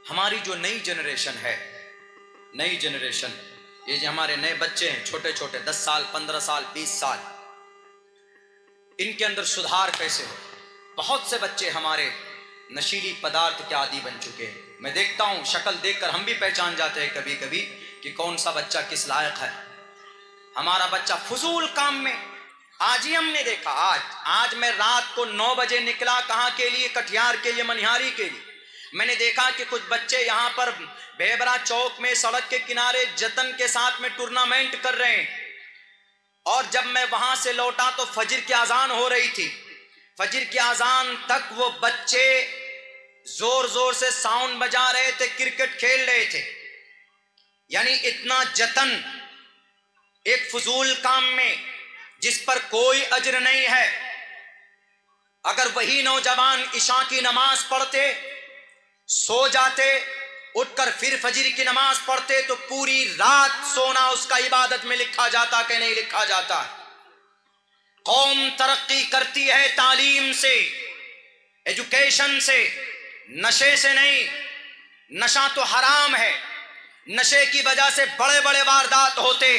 हमारी जो नई जनरेशन है, नई जनरेशन, ये जो हमारे नए बच्चे हैं, छोटे छोटे 10 साल 15 साल 20 साल, इनके अंदर सुधार कैसे हो। बहुत से बच्चे हमारे नशीली पदार्थ के आदी बन चुके हैं। मैं देखता हूं, शक्ल देखकर हम भी पहचान जाते हैं कभी कभी कि कौन सा बच्चा किस लायक है। हमारा बच्चा फजूल काम में, आज ही हमने देखा, आज मैं रात को 9 बजे निकला, कहां के लिए, कटिहार के लिए, मनिहारी के लिए। मैंने देखा कि कुछ बच्चे यहां पर बेबरा चौक में सड़क के किनारे जतन के साथ में टूर्नामेंट कर रहे हैं। और जब मैं वहां से लौटा तो फजर की अजान हो रही थी। फजर की अजान तक वो बच्चे जोर जोर से साउंड बजा रहे थे, क्रिकेट खेल रहे थे। यानी इतना जतन एक फजूल काम में जिस पर कोई अजर नहीं है। अगर वही नौजवान इशा की नमाज पढ़ते, सो जाते, उठकर फिर फजर की नमाज पढ़ते, तो पूरी रात सोना उसका इबादत में लिखा जाता कि नहीं लिखा जाता। कौम तरक्की करती है तालीम से, एजुकेशन से, नशे से नहीं। नशा तो हराम है, नशे की वजह से बड़े बड़े वारदात होते।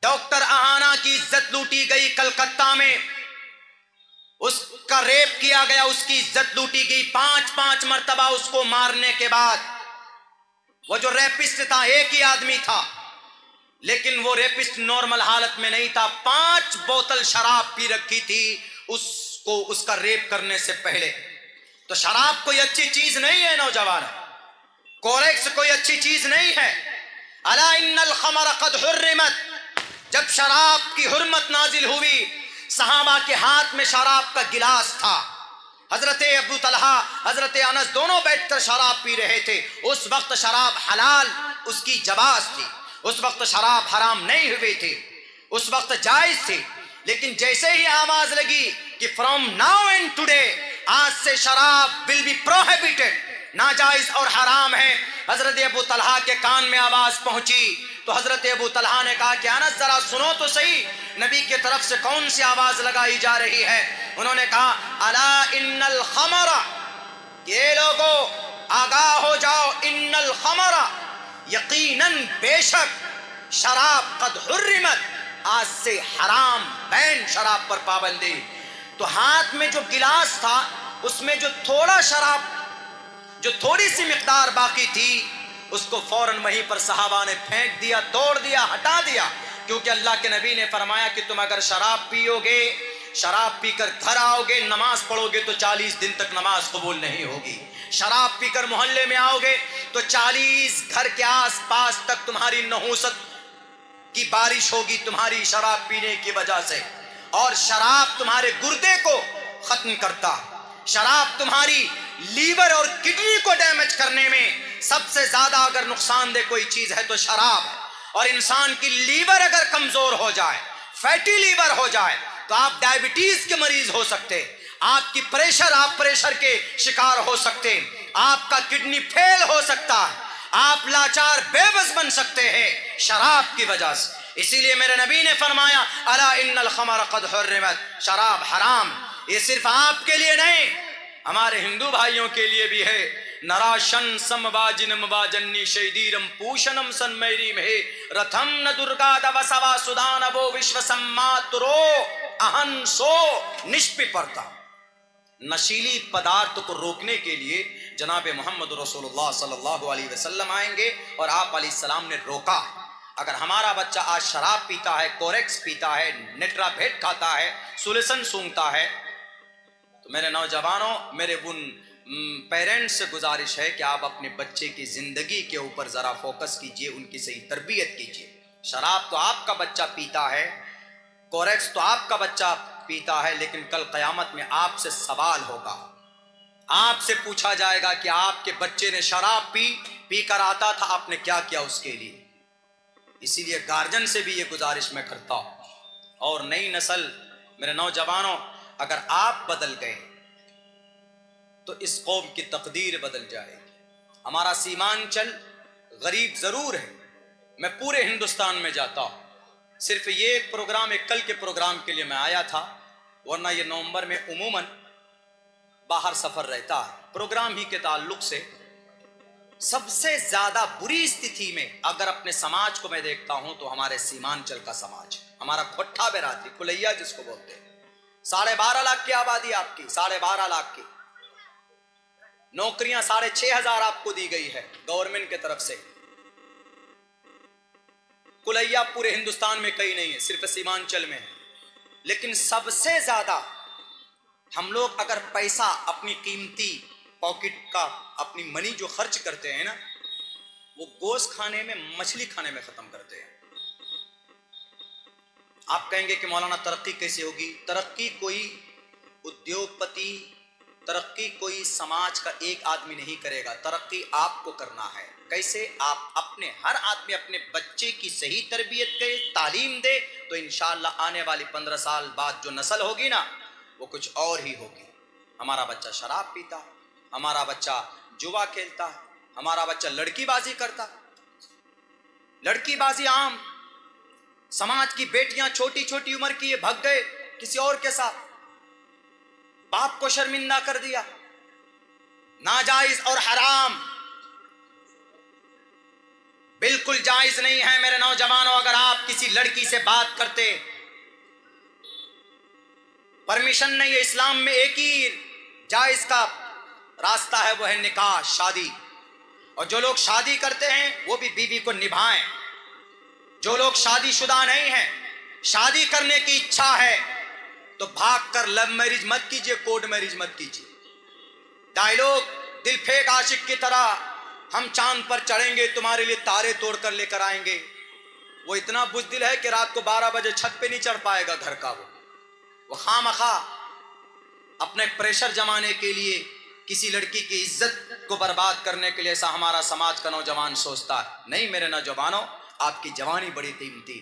डॉक्टर अहाना की इज्जत लूटी गई कलकत्ता में, उसका रेप किया गया, उसकी इज्जत लूटी गई। 5 मर्तबा उसको मारने के बाद, वो जो रेपिस्ट था एक ही आदमी था, लेकिन वो रेपिस्ट नॉर्मल हालत में नहीं था। 5 बोतल शराब पी रखी थी उसको उसका रेप करने से पहले। तो शराब कोई अच्छी चीज नहीं है नौजवान, कोरेक्स कोई अच्छी चीज नहीं है। अला इन्नल खमर कद हुर्रिमत, जब शराब की हुर्मत नाजिल हुई, सहाबा के हाथ में शराब का गिलास था। हजरत अबू तलहा, हजरत अनस दोनों बैठकर शराब पी रहे थे। उस वक्त शराब हलाल उसकी जवाज थी, उस वक्त शराब हराम नहीं हुए थे, उस वक्त जायज थे। लेकिन जैसे ही आवाज लगी कि फ्रॉम नाउ एंड टुडे, आज से शराब विल बी प्रोहिबिटेड, नाजायज और हराम है, हजरत अबू तलहा के कान में आवाज पहुंची। तो हजरत अबू तलहा ने कहा कि अनस जरा सुनो तो सही, नबी की तरफ से कौन सी आवाज लगाई जा रही है। उन्होंने कहा अला इन्नल खमरा, ये लोगों आगाह हो जाओ, इन्नल खमरा, यकीनन बेशक शराब कद हुर्रिमत, आज से हराम, बैन, शराब पर पाबंदी। तो हाथ में जो गिलास था उसमें जो थोड़ा शराब, जो थोड़ी सी मिकदार बाकी थी, उसको फौरन वहीं पर सहाबा ने फेंक दिया, तोड़ दिया, हटा दिया। क्योंकि अल्लाह के नबी ने फरमाया कि तुम अगर शराब पियोगे, शराब पीकर घर आओगे, नमाज पढ़ोगे तो 40 दिन तक नमाज कबूल नहीं होगी। शराब पीकर मोहल्ले में आओगे तो 40 घर के आस पास तक तुम्हारी नहूसत की बारिश होगी तुम्हारी शराब पीने की वजह से। और शराब तुम्हारे गुर्दे को खत्म करता, शराब तुम्हारी लीवर और किडनी को डैमेज करने में सबसे ज्यादा अगर नुकसानदेह कोई चीज है तो शराब है। और इंसान की लीवर अगर कमजोर हो जाए, फैटी लीवर हो जाए, तो आप डायबिटीज के मरीज हो सकते, आपकी प्रेशर, आप प्रेशर के शिकार हो सकते, आपका किडनी फेल हो सकता है, आप लाचार बेबस बन सकते हैं शराब की वजह से। इसीलिए मेरे नबी ने फरमाया अला इन्नल खमर कद हुर्रिमत, शराब हराम। ये सिर्फ आपके लिए नहीं, हमारे हिंदू भाइयों के लिए भी है। नराशन समवाजिनम वाजन्नी शैदीरम पूषणम सन्मैरी में रथम न दुर्गा दवसवा सुदान वो विश्व सम्मातुरो अहंसो निष्पिपर्ता। नशीली पदार्थ को रोकने के लिए जनाब मोहम्मद रसूलुल्लाह सल्लल्लाहु अलैहि वसल्लम आएंगे और आप अलैहिस्सलाम ने रोका। अगर हमारा बच्चा आज शराब पीता है, कोरेक्स पीता है, नेट्राभेट खाता है, सुलेसन सूंघता है, तो मेरे नौजवानों, मेरे उन पेरेंट्स से गुजारिश है कि आप अपने बच्चे की जिंदगी के ऊपर जरा फोकस कीजिए, उनकी सही तरबियत कीजिए। शराब तो आपका बच्चा पीता है, कोरेक्स तो आपका बच्चा पीता है, लेकिन कल क़यामत में आपसे सवाल होगा, आपसे पूछा जाएगा कि आपके बच्चे ने शराब पी कर आता था, आपने क्या किया उसके लिए। इसीलिए गार्जियन से भी ये गुजारिश मैं करता हूं। और नई नस्ल, मेरे नौजवानों, अगर आप बदल गए तो इस कौम की तकदीर बदल जाएगी। हमारा सीमांचल गरीब जरूर है, मैं पूरे हिंदुस्तान में जाता हूँ, सिर्फ ये एक प्रोग्राम, एक कल के प्रोग्राम के लिए मैं आया था, वरना ये नवंबर में उमूमन बाहर सफ़र रहता है प्रोग्राम ही के ताल्लुक से। सबसे ज्यादा बुरी स्थिति में अगर अपने समाज को मैं देखता हूं तो हमारे सीमांचल का समाज, हमारा खोट्टा बिरादरी, कुलैया जिसको बोलते हैं। 12.5 लाख की आबादी आपकी, 12.5 लाख की नौकरियां 6,500 आपको दी गई है गवर्नमेंट की तरफ से। कुलैया पूरे हिंदुस्तान में कहीं नहीं है, सिर्फ सीमांचल में है। लेकिन सबसे ज्यादा हम लोग अगर पैसा अपनी कीमती पॉकेट का अपनी मनी जो खर्च करते हैं ना, वो गोश्त खाने में, मछली खाने में खत्म करते हैं। आप कहेंगे कि मौलाना तरक्की कैसे होगी? तरक्की कोई उद्योगपति, तरक्की कोई समाज का एक आदमी नहीं करेगा। तरक्की आपको करना है। कैसे? आप अपने, हर आदमी अपने बच्चे की सही तरबियत करे, तालीम दे, तो इंशाअल्लाह आने वाली 15 साल बाद जो नस्ल होगी ना, वो कुछ और ही होगी। हमारा बच्चा शराब पीता है, हमारा बच्चा जुआ खेलता है, हमारा बच्चा लड़कीबाजी करता है। लड़कीबाजी आम, समाज की बेटियां छोटी छोटी उम्र की ये भाग गए किसी और के साथ, बाप को शर्मिंदा कर दिया। नाजायज और हराम बिल्कुल जायज नहीं है मेरे नौजवानों। अगर आप किसी लड़की से बात करते, परमिशन नहीं है इस्लाम में, एक ही जायज का रास्ता है, वो है निकाह, शादी। और जो लोग शादी करते हैं वो भी बीवी को निभाएं। जो लोग शादीशुदा नहीं हैं, शादी करने की इच्छा है, तो भागकर लव मैरिज मत कीजिए, कोर्ट मैरिज मत कीजिए। डायलॉग दिल फेंक आशिक की तरह, हम चांद पर चढ़ेंगे, तुम्हारे लिए तारे तोड़कर लेकर आएंगे। वो इतना बुज़दिल है कि रात को 12 बजे छत पे नहीं चढ़ पाएगा घर का। वो खामखा अपने प्रेशर जमाने के लिए, किसी लड़की की इज्जत को बर्बाद करने के लिए, ऐसा हमारा समाज का नौजवान सोचता है। नहीं मेरे नौजवानों, आपकी जवानी बड़ी कीमती।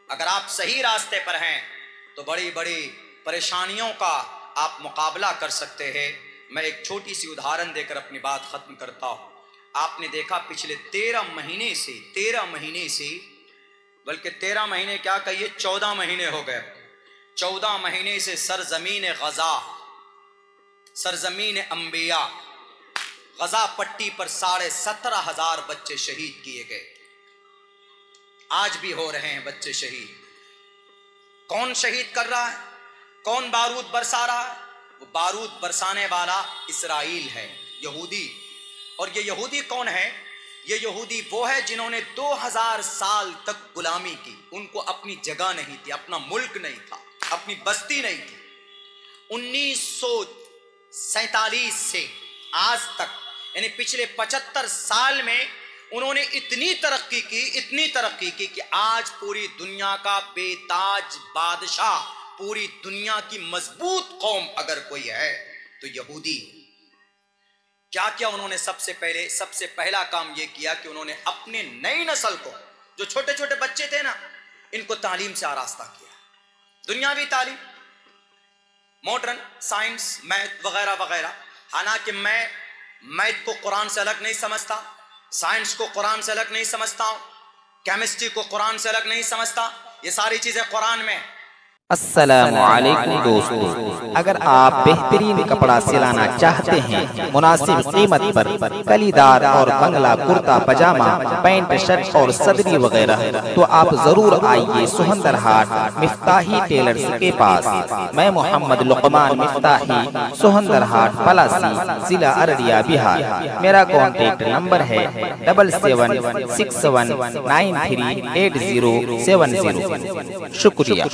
अगर आप सही रास्ते पर हैं तो बड़ी बड़ी परेशानियों का आप मुकाबला कर सकते हैं। मैं एक छोटी सी उदाहरण देकर अपनी बात खत्म करता हूं। आपने देखा पिछले 13 महीने से, बल्कि 13 महीने क्या कहिए, 14 महीने हो गए। 14 महीने से सरजमीन गजा, सरजमीन अंबिया, गजा पट्टी पर 17,500 बच्चे शहीद किए गए। आज भी हो रहे हैं बच्चे शहीद। कौन शहीद कर रहा है? कौन बारूद बरसा रहा है? वो बारूद बरसाने वाला इसराइल है, यहूदी। और ये यहूदी कौन है? ये यहूदी वो है जिन्होंने 2000 साल तक गुलामी की। उनको अपनी जगह नहीं थी, अपना मुल्क नहीं था, अपनी बस्ती नहीं थी। 1947 से आज तक, यानी पिछले 75 साल में उन्होंने इतनी तरक्की की कि आज पूरी दुनिया का बेताज बादशाह, पूरी दुनिया की मजबूत कौम अगर कोई है तो यहूदी। क्या क्या उन्होंने? सबसे पहला काम यह किया कि उन्होंने अपने नई नस्ल को, जो छोटे छोटे बच्चे थे ना, इनको तालीम से आरास्ता किया। दुनियावी तालीम, मॉडर्न साइंस, मैथ वगैरह वगैरह। हालांकि मैं मैथ को कुरान से अलग नहीं समझता, साइंस को कुरान से अलग नहीं समझता हूं, केमिस्ट्री को कुरान से अलग नहीं समझता। ये सारी चीजें कुरान में। अस्सलामुअलैकुम दोस्तों, अगर आप बेहतरीन कपड़ा सिलाना चाहते हैं मुनासिब कीमत पर, कलीदार और बंगला कुर्ता पजामा, पैंट शर्ट और सदरी वगैरह, तो आप जरूर आइए सुहंदर हाट मिफ्ताही टेलर्स के पास। मैं मोहम्मद लुकमान मिफ्ताही, सुहंदर हाट पलासी, जिला अररिया, बिहार। मेरा कॉन्टेक्ट नंबर है 7761938070। शुक्रिया।